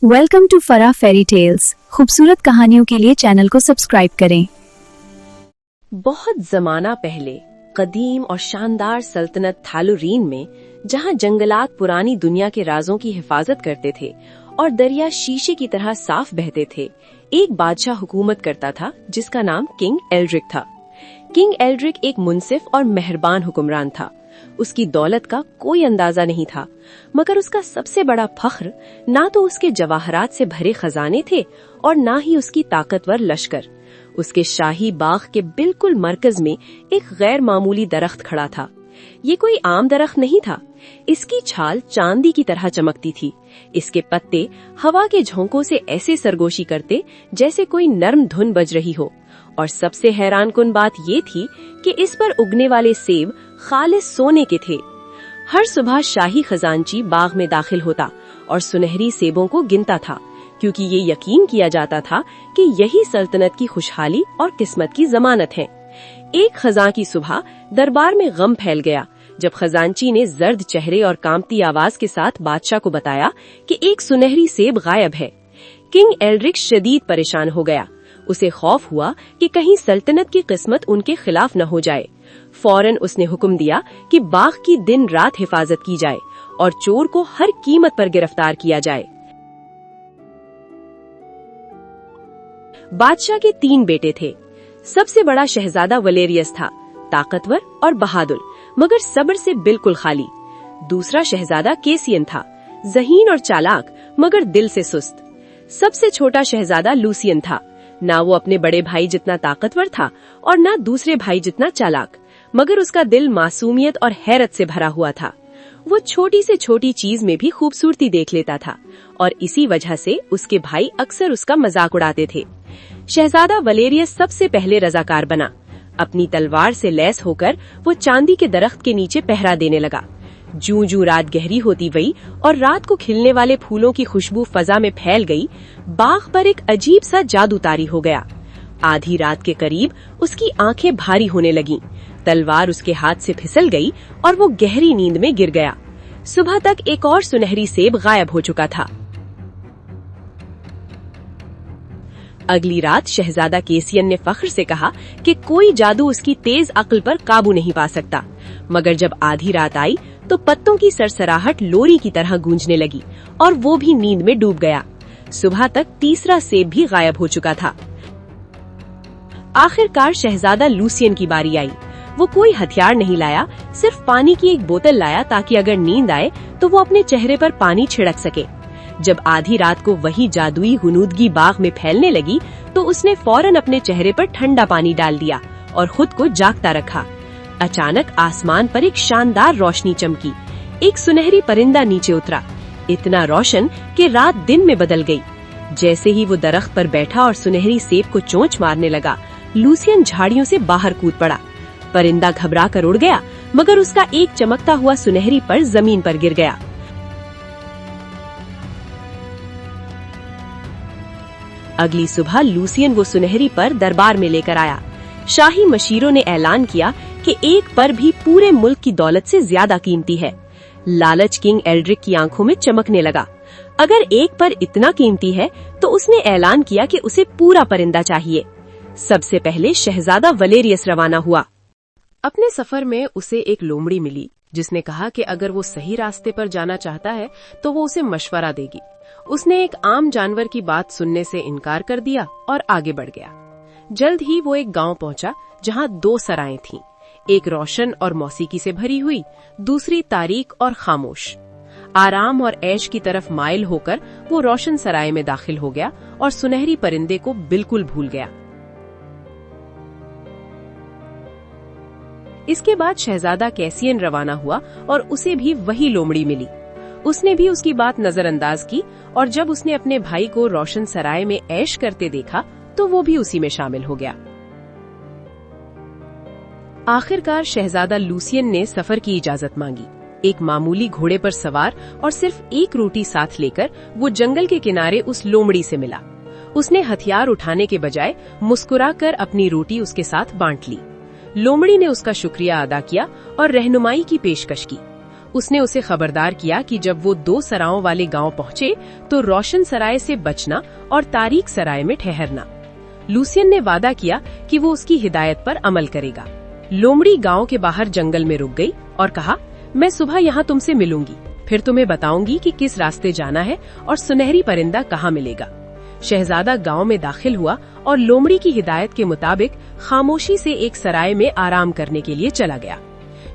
Welcome to फरा fairy tales. खूबसूरत कहानियों के लिए चैनल को सब्सक्राइब करें। बहुत जमाना पहले कदीम और शानदार सल्तनत थालुरीन में, जहां जंगलात पुरानी दुनिया के राजों की हिफाजत करते थे और दरिया शीशे की तरह साफ बहते थे, एक बादशाह हुकूमत करता था जिसका नाम किंग एल्ड्रिक था। किंग एल्ड्रिक एक मुनसिफ और मेहरबान हुक्मरान था। उसकी दौलत का कोई अंदाजा नहीं था, मगर उसका सबसे बड़ा फख्र ना तो उसके जवाहरात से भरे खजाने थे और ना ही उसकी ताकतवर लश्कर। उसके शाही बाग के बिल्कुल मरकज में एक गैर मामूली दरख्त खड़ा था। ये कोई आम दरख्त नहीं था। इसकी छाल चांदी की तरह चमकती थी। इसके पत्ते हवा के झोंकों से ऐसे सरगोशी करते जैसे कोई नर्म धुन बज रही हो। और सबसे हैरानकुन बात ये थी कि इस पर उगने वाले सेब खालिस सोने के थे। हर सुबह शाही खजांची बाग में दाखिल होता और सुनहरी सेबों को गिनता था, क्योंकि ये यकीन किया जाता था कि यही सल्तनत की खुशहाली और किस्मत की जमानत है। एक खजां की सुबह दरबार में गम फैल गया जब खजांची ने जर्द चेहरे और कांपती आवाज के साथ बादशाह को बताया कि एक सुनहरी सेब गायब है। किंग एल्ड्रिक शदीद परेशान हो गया। उसे खौफ हुआ कि कहीं सल्तनत की किस्मत उनके खिलाफ न हो जाए। फौरन उसने हुक्म दिया कि बाग की दिन रात हिफाजत की जाए और चोर को हर कीमत पर गिरफ्तार किया जाए। बादशाह के 3 बेटे थे। सबसे बड़ा शहजादा वलेरियस था, ताकतवर और बहादुर, मगर सब्र से बिल्कुल खाली। दूसरा शहजादा केसियन था, ज़हीन और चालाक, मगर दिल से सुस्त। सबसे छोटा शहजादा लूसियन था। ना वो अपने बड़े भाई जितना ताकतवर था और ना दूसरे भाई जितना चालाक, मगर उसका दिल मासूमियत और हैरत से भरा हुआ था। वो छोटी से छोटी चीज में भी खूबसूरती देख लेता था और इसी वजह से उसके भाई अक्सर उसका मजाक उड़ाते थे। शहजादा वलेरियस सबसे पहले रजाकार बना। अपनी तलवार से लैस होकर वो चांदी के दरख्त के नीचे पहरा देने लगा। जूं-जूं रात गहरी होती गई और रात को खिलने वाले फूलों की खुशबू फजा में फैल गई, बाग पर एक अजीब सा जादू तारी हो गया। आधी रात के करीब उसकी आंखें भारी होने लगीं, तलवार उसके हाथ से फिसल गई और वो गहरी नींद में गिर गया। सुबह तक एक और सुनहरी सेब गायब हो चुका था। अगली रात शहजादा केसियन ने फख्र से कहा कि कोई जादू उसकी तेज अक्ल पर काबू नहीं पा सकता। मगर जब आधी रात आई तो पत्तों की सरसराहट लोरी की तरह गूंजने लगी और वो भी नींद में डूब गया। सुबह तक तीसरा सेब भी गायब हो चुका था। आखिरकार शहजादा लूसियन की बारी आई। वो कोई हथियार नहीं लाया, सिर्फ पानी की एक बोतल लाया ताकि अगर नींद आए तो वो अपने चेहरे पर पानी छिड़क सके। जब आधी रात को वही जादुई हुनूदगी बाग में फैलने लगी तो उसने फौरन अपने चेहरे पर ठंडा पानी डाल दिया और खुद को जागता रखा। अचानक आसमान पर एक शानदार रोशनी चमकी। एक सुनहरी परिंदा नीचे उतरा, इतना रोशन कि रात दिन में बदल गई। जैसे ही वो दरख्त पर बैठा और सुनहरी सेब को चोंच मारने लगा, लूसियन झाड़ियों से बाहर कूद पड़ा। परिंदा घबरा कर उड़ गया, मगर उसका एक चमकता हुआ सुनहरी पर जमीन पर गिर गया। अगली सुबह लूसियन वो सुनहरी पर दरबार में लेकर आया। शाही मशीरों ने ऐलान किया कि एक पर भी पूरे मुल्क की दौलत से ज्यादा कीमती है। लालच किंग एल्ड्रिक की आंखों में चमकने लगा। अगर एक पर इतना कीमती है तो उसने ऐलान किया कि उसे पूरा परिंदा चाहिए। सबसे पहले शहजादा वलेरियस रवाना हुआ। अपने सफर में उसे एक लोमड़ी मिली जिसने कहा कि अगर वो सही रास्ते पर जाना चाहता है तो वो उसे मशवरा देगी। उसने एक आम जानवर की बात सुनने से इनकार कर दिया और आगे बढ़ गया। जल्द ही वो एक गांव पहुंचा जहां 2 सराएं थीं, एक रोशन और मौसीकी से भरी हुई, दूसरी तारीक और खामोश। आराम और ऐश की तरफ माइल होकर वो रोशन सराय में दाखिल हो गया और सुनहरी परिंदे को बिल्कुल भूल गया। इसके बाद शहजादा कैसियन रवाना हुआ और उसे भी वही लोमड़ी मिली। उसने भी उसकी बात नजरअंदाज की और जब उसने अपने भाई को रोशन सराय में ऐश करते देखा तो वो भी उसी में शामिल हो गया। आखिरकार शहजादा लूसियन ने सफर की इजाजत मांगी। एक मामूली घोड़े पर सवार और सिर्फ एक रोटी साथ लेकर वो जंगल के किनारे उस लोमड़ी से मिला। उसने हथियार उठाने के बजाय मुस्कुराकर अपनी रोटी उसके साथ बांट ली। लोमड़ी ने उसका शुक्रिया अदा किया और रहनुमाई की पेशकश की। उसने उसे खबरदार किया कि जब वो 2 सरायों वाले गांव पहुंचे तो रोशन सराय से बचना और तारीक सराय में ठहरना। लूसियन ने वादा किया कि वो उसकी हिदायत पर अमल करेगा। लोमड़ी गांव के बाहर जंगल में रुक गई और कहा, मैं सुबह यहाँ तुमसे मिलूंगी, फिर तुम्हें बताऊंगी कि किस रास्ते जाना है और सुनहरी परिंदा कहाँ मिलेगा। शहजादा गांव में दाखिल हुआ और लोमड़ी की हिदायत के मुताबिक खामोशी से एक सराय में आराम करने के लिए चला गया।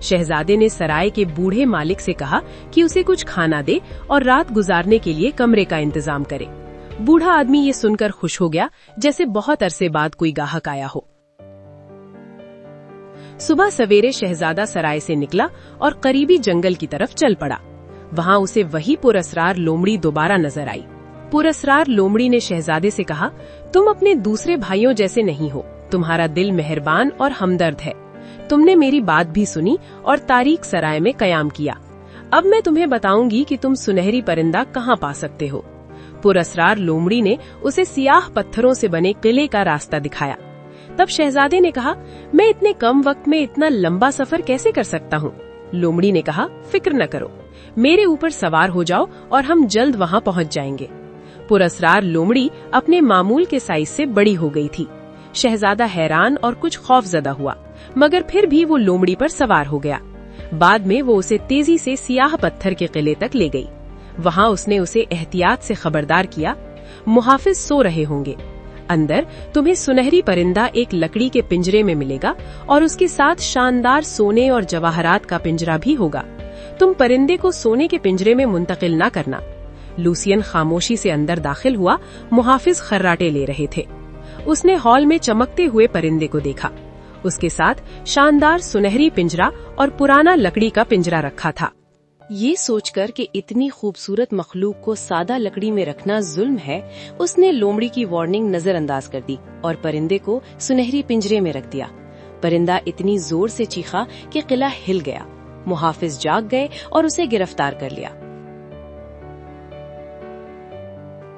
शहजादे ने सराय के बूढ़े मालिक से कहा कि उसे कुछ खाना दे और रात गुजारने के लिए कमरे का इंतजाम करे। बूढ़ा आदमी ये सुनकर खुश हो गया, जैसे बहुत अरसे बाद कोई ग्राहक आया हो। सुबह सवेरे शहजादा सराय से निकला और करीबी जंगल की तरफ चल पड़ा। वहाँ उसे वही पुरस्रार लोमड़ी दोबारा नजर आई। पुरस्रार लोमड़ी ने शहजादे से कहा, तुम अपने दूसरे भाइयों जैसे नहीं हो, तुम्हारा दिल मेहरबान और हमदर्द है। तुमने मेरी बात भी सुनी और तारीक सराय में कयाम किया। अब मैं तुम्हें बताऊंगी कि तुम सुनहरी परिंदा कहाँ पा सकते हो। पुरस्रार लोमड़ी ने उसे सियाह पत्थरों से बने किले का रास्ता दिखाया। तब शहजादे ने कहा, मैं इतने कम वक्त में इतना लंबा सफर कैसे कर सकता हूँ। लोमड़ी ने कहा, फिक्र न करो, मेरे ऊपर सवार हो जाओ और हम जल्द वहाँ पहुँच जाएंगे। पुरस्रार लोमड़ी अपने मामूल के साइज से बड़ी हो गई थी। शहजादा हैरान और कुछ खौफजदा हुआ, मगर फिर भी वो लोमड़ी पर सवार हो गया। बाद में वो उसे तेजी से सियाह पत्थर के किले तक ले गई। वहाँ उसने उसे एहतियात से खबरदार किया, मुहाफिज सो रहे होंगे। अंदर तुम्हें सुनहरी परिंदा एक लकड़ी के पिंजरे में मिलेगा और उसके साथ शानदार सोने और जवाहरात का पिंजरा भी होगा। तुम परिंदे को सोने के पिंजरे में मुंतकिल न करना। लूसियन खामोशी से अंदर दाखिल हुआ। मुहाफिज खर्राटे ले रहे थे। उसने हॉल में चमकते हुए परिंदे को देखा। उसके साथ शानदार सुनहरी पिंजरा और पुराना लकड़ी का पिंजरा रखा था। ये सोचकर कि इतनी खूबसूरत मखलूक को सादा लकड़ी में रखना जुल्म है, उसने लोमड़ी की वार्निंग नजरअंदाज कर दी और परिंदे को सुनहरी पिंजरे में रख दिया। परिंदा इतनी जोर से चीखा कि किला हिल गया। मुहाफिज जाग गए और उसे गिरफ्तार कर लिया।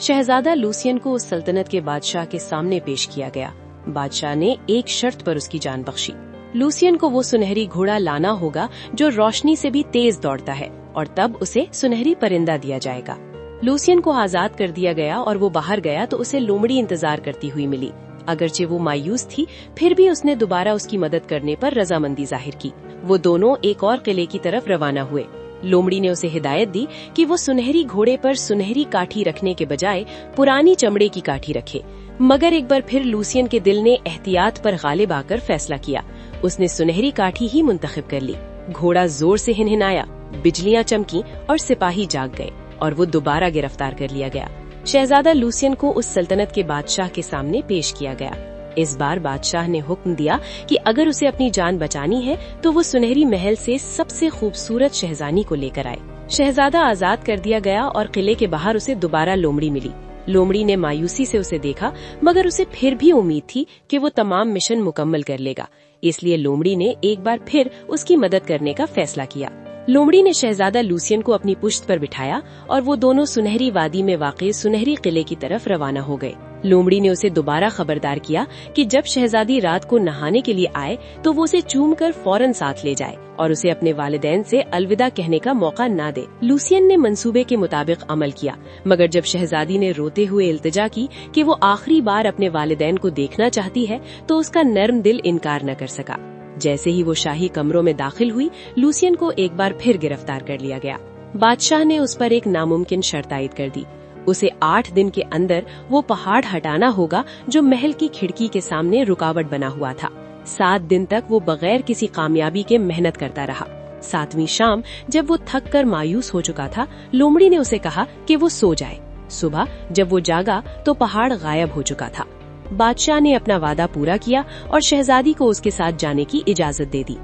शहजादा लूसियन को उस सल्तनत के बादशाह के सामने पेश किया गया। बादशाह ने एक शर्त पर उसकी जान बख्शी। लूसियन को वो सुनहरी घोड़ा लाना होगा जो रोशनी से भी तेज दौड़ता है, और तब उसे सुनहरी परिंदा दिया जाएगा। लूसियन को आजाद कर दिया गया और वो बाहर गया तो उसे लोमड़ी इंतजार करती हुई मिली। अगरचे वो मायूस थी, फिर भी उसने दोबारा उसकी मदद करने पर रजामंदी जाहिर की। वो दोनों एक और किले की तरफ रवाना हुए। लोमड़ी ने उसे हिदायत दी कि वो सुनहरी घोड़े पर सुनहरी काठी रखने के बजाय पुरानी चमड़े की काठी रखे। मगर एक बार फिर लूसियन के दिल ने एहतियात पर गालिब आकर फैसला किया। उसने सुनहरी काठी ही मुंतखब कर ली। घोड़ा जोर से हिनहिनाया, बिजलियां चमकी और सिपाही जाग गए और वो दोबारा गिरफ्तार कर लिया गया। शहजादा लूसियन को उस सल्तनत के बादशाह के सामने पेश किया गया। इस बार बादशाह ने हुक्म दिया कि अगर उसे अपनी जान बचानी है तो वो सुनहरी महल से सबसे खूबसूरत शहजानी को लेकर आए। शहजादा आजाद कर दिया गया और किले के बाहर उसे दोबारा लोमड़ी मिली। लोमड़ी ने मायूसी से उसे देखा, मगर उसे फिर भी उम्मीद थी कि वो तमाम मिशन मुकम्मल कर लेगा। इसलिए लोमड़ी ने एक बार फिर उसकी मदद करने का फैसला किया। लोमड़ी ने शहजादा लूसियन को अपनी पुश्त पर बिठाया और वो दोनों सुनहरी वादी में वाक़े सुनहरी किले की तरफ रवाना हो गए। लोमड़ी ने उसे दोबारा खबरदार किया कि जब शहजादी रात को नहाने के लिए आए तो वो उसे चूमकर फौरन साथ ले जाए और उसे अपने वालिदैन से अलविदा कहने का मौका न दे। लूसियन ने मंसूबे के मुताबिक अमल किया, मगर जब शहजादी ने रोते हुए इल्तिजा की कि वो आखिरी बार अपने वालिदैन को देखना चाहती है तो उसका नर्म दिल इनकार न कर सका। जैसे ही वो शाही कमरों में दाखिल हुई, लूसियन को एक बार फिर गिरफ्तार कर लिया गया। बादशाह ने उस पर एक नामुमकिन शर्त आयद कर दी। उसे 8 दिन के अंदर वो पहाड़ हटाना होगा जो महल की खिड़की के सामने रुकावट बना हुआ था। 7 दिन तक वो बगैर किसी कामयाबी के मेहनत करता रहा। 7वीं शाम जब वो थक कर मायूस हो चुका था, लोमड़ी ने उसे कहा कि वो सो जाए। सुबह जब वो जागा तो पहाड़ गायब हो चुका था। बादशाह ने अपना वादा पूरा किया और शहजादी को उसके साथ जाने की इजाजत दे दी।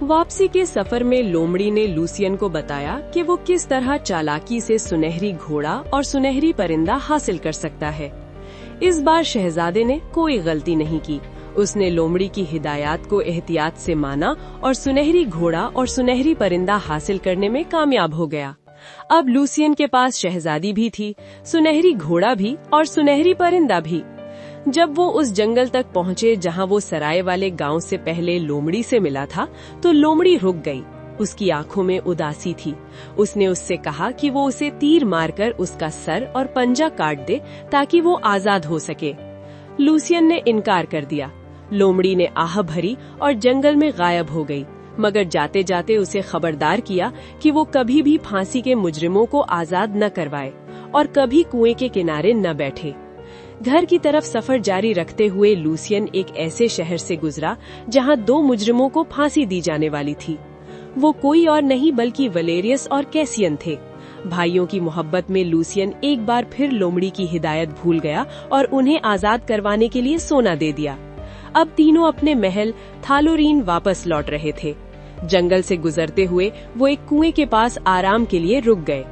वापसी के सफर में लोमड़ी ने लूसियन को बताया कि वो किस तरह चालाकी से सुनहरी घोड़ा और सुनहरी परिंदा हासिल कर सकता है। इस बार शहजादे ने कोई गलती नहीं की। उसने लोमड़ी की हिदायत को एहतियात से माना और सुनहरी घोड़ा और सुनहरी परिंदा हासिल करने में कामयाब हो गया। अब लूसियन के पास शहजादी भी थी, सुनहरी घोड़ा भी और सुनहरी परिंदा भी। जब वो उस जंगल तक पहुँचे जहाँ वो सराय वाले गांव से पहले लोमड़ी से मिला था, तो लोमड़ी रुक गई। उसकी आंखों में उदासी थी। उसने उससे कहा कि वो उसे तीर मारकर उसका सर और पंजा काट दे ताकि वो आजाद हो सके। लूसियन ने इनकार कर दिया। लोमड़ी ने आह भरी और जंगल में गायब हो गई, मगर जाते जाते उसे खबरदार किया कि वो कभी भी फांसी के मुजरिमों को आजाद न करवाए और कभी कुएं के किनारे न बैठे। घर की तरफ सफर जारी रखते हुए लूसियन एक ऐसे शहर से गुजरा जहां 2 मुजरिमों को फांसी दी जाने वाली थी। वो कोई और नहीं बल्कि वलेरियस और कैसियन थे। भाइयों की मोहब्बत में लूसियन एक बार फिर लोमड़ी की हिदायत भूल गया और उन्हें आजाद करवाने के लिए सोना दे दिया। अब तीनों अपने महल थालोरीन वापस लौट रहे थे। जंगल से गुजरते हुए वो एक कुएं के पास आराम के लिए रुक गए।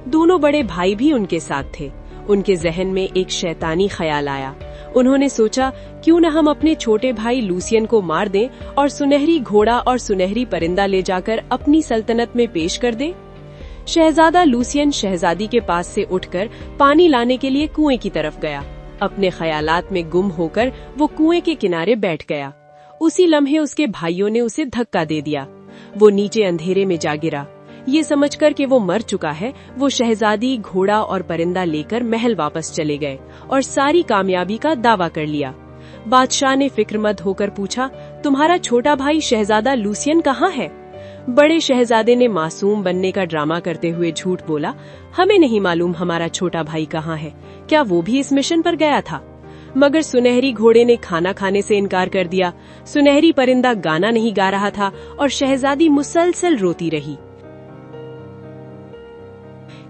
दोनों बड़े भाई भी उनके साथ थे। उनके जहन में एक शैतानी ख्याल आया। उन्होंने सोचा, क्यों न हम अपने छोटे भाई लूसियन को मार दें और सुनहरी घोड़ा और सुनहरी परिंदा ले जाकर अपनी सल्तनत में पेश कर दें। शहजादा लूसियन शहजादी के पास से उठकर पानी लाने के लिए कुएं की तरफ गया। अपने ख्यालात में गुम होकर वो कुएं के किनारे बैठ गया। उसी लम्हे उसके भाइयों ने उसे धक्का दे दिया। वो नीचे अंधेरे में जा गिरा। ये समझकर कि वो मर चुका है, वो शहजादी, घोड़ा और परिंदा लेकर महल वापस चले गए और सारी कामयाबी का दावा कर लिया। बादशाह ने फिक्रमंद होकर पूछा, तुम्हारा छोटा भाई शहजादा लूसियन कहाँ है? बड़े शहजादे ने मासूम बनने का ड्रामा करते हुए झूठ बोला, हमें नहीं मालूम हमारा छोटा भाई कहाँ है। क्या वो भी इस मिशन पर गया था? मगर सुनहरी घोड़े ने खाना खाने से इनकार कर दिया। सुनहरी परिंदा गाना नहीं गा रहा था और शहजादी मुसलसल रोती रही।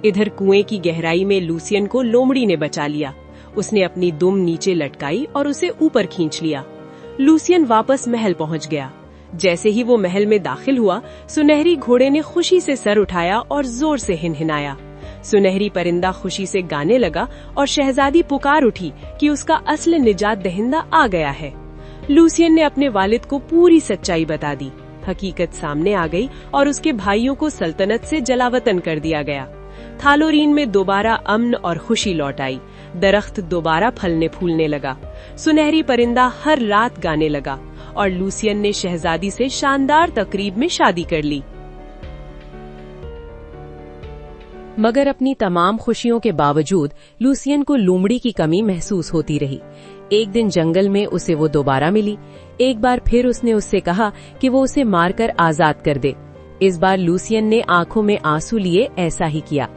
इधर कुएं की गहराई में लूसियन को लोमड़ी ने बचा लिया। उसने अपनी दुम नीचे लटकाई और उसे ऊपर खींच लिया। लूसियन वापस महल पहुंच गया। जैसे ही वो महल में दाखिल हुआ, सुनहरी घोड़े ने खुशी से सर उठाया और जोर से हिनहिनाया। सुनहरी परिंदा खुशी से गाने लगा और शहजादी पुकार उठी कि उसका असली निजात दहिंदा आ गया है। लूसियन ने अपने वालिद को पूरी सच्चाई बता दी। हकीकत सामने आ गई और उसके भाइयों को सल्तनत से जलावतन कर दिया गया। थालोरीन में दोबारा अमन और खुशी लौट आई। दरख्त दोबारा फलने फूलने लगा। सुनहरी परिंदा हर रात गाने लगा और लूसियन ने शहजादी से शानदार तकरीब में शादी कर ली। मगर अपनी तमाम खुशियों के बावजूद लूसियन को लोमड़ी की कमी महसूस होती रही। एक दिन जंगल में उसे वो दोबारा मिली। एक बार फिर उसने उससे कहा कि वो उसे मारकर आजाद कर दे। इस बार लूसियन ने आंखों में आंसू लिए ऐसा ही किया।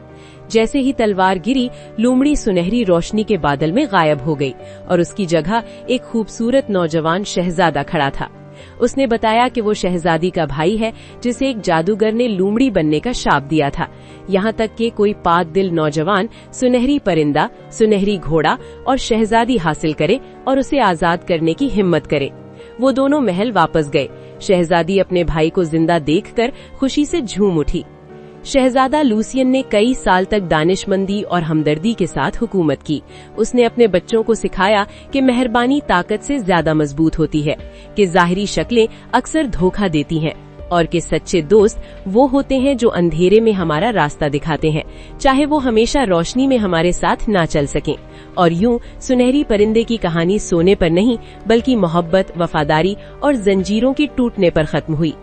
जैसे ही तलवार गिरी, लोमड़ी सुनहरी रोशनी के बादल में गायब हो गई और उसकी जगह एक खूबसूरत नौजवान शहजादा खड़ा था। उसने बताया कि वो शहजादी का भाई है, जिसे एक जादूगर ने लोमड़ी बनने का शाप दिया था। यहाँ तक कि कोई पाक दिल नौजवान सुनहरी परिंदा, सुनहरी घोड़ा और शहजादी हासिल करे और उसे आजाद करने की हिम्मत करे। वो दोनों महल वापस गए। शहजादी अपने भाई को जिंदा देखकर खुशी से झूम उठी। शहजादा लूसियन ने कई साल तक दानिशमंदी और हमदर्दी के साथ हुकूमत की। उसने अपने बच्चों को सिखाया कि मेहरबानी ताकत से ज्यादा मजबूत होती है, कि जाहिरी शक्लें अक्सर धोखा देती हैं और कि सच्चे दोस्त वो होते हैं जो अंधेरे में हमारा रास्ता दिखाते हैं, चाहे वो हमेशा रोशनी में हमारे साथ ना चल सकें। और यूं सुनहरी परिंदे की कहानी सोने पर नहीं बल्कि मोहब्बत, वफादारी और जंजीरों की टूटने पर खत्म हुई।